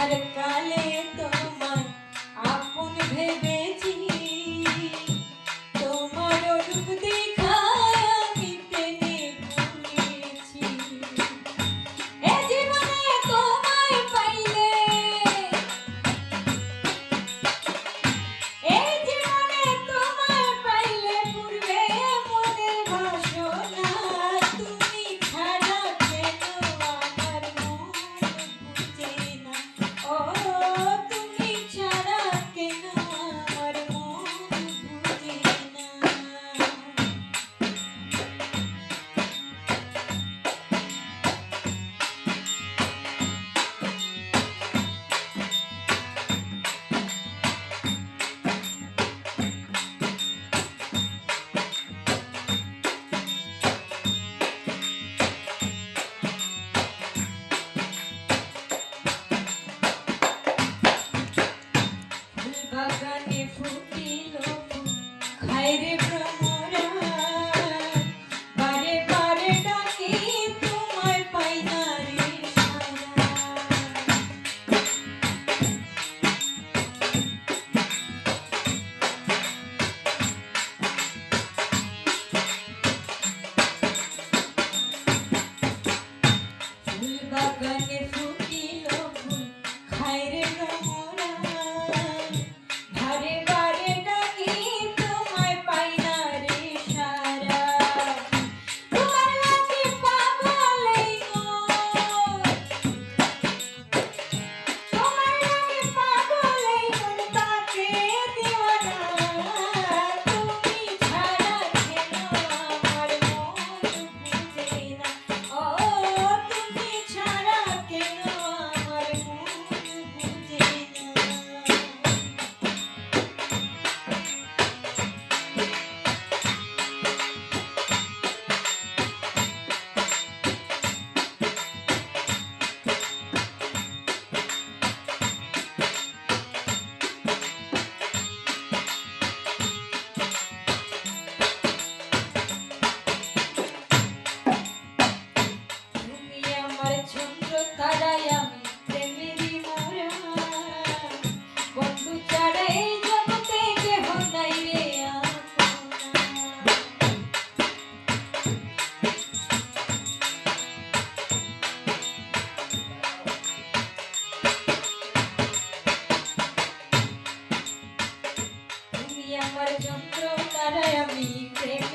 আধার কালে তোমায় আপন ভেবেছি, তোমার রূপ দেখায় আমি প্রেমে পড়েছি। এ জীবনে তোমায় পাইলে, এই জীবনে তোমায় পাইলে পূর্বে মনের বাসনা, তুমি ছাড়া কেন আমার মন বুঝে না। ও তুমি ছাড়া কেন আমার মন বুঝে না। বাগানে ফুটিল ফুল, খায় রে ভ্রমরা, বারে বারে ডাকি তোমায় পাই না রে সারা। ফুল বাগানে ফুটিল ফুল, খায় রে ভ্রমরা, বারে বারে ডাকি তোমায় পাই না রে সারা। তোমার লাগি পাগল এই মন, তোমার লাগি পাগল এই মন, তাকে দিওয়ানা। তুমি ছাড়া কেন আমার মন বুঝে না। ও তুমি ছাড়া কেন আমার মন বুঝে না। তুমি আমার চন্দ্র তারাই, আমি প্রেমেরই মরা, বন্ধু ছাড়া এই জগতে কেহ নাই রে আপনা। তুমি আমার চন্দ্র তারাই, আমি প্রেম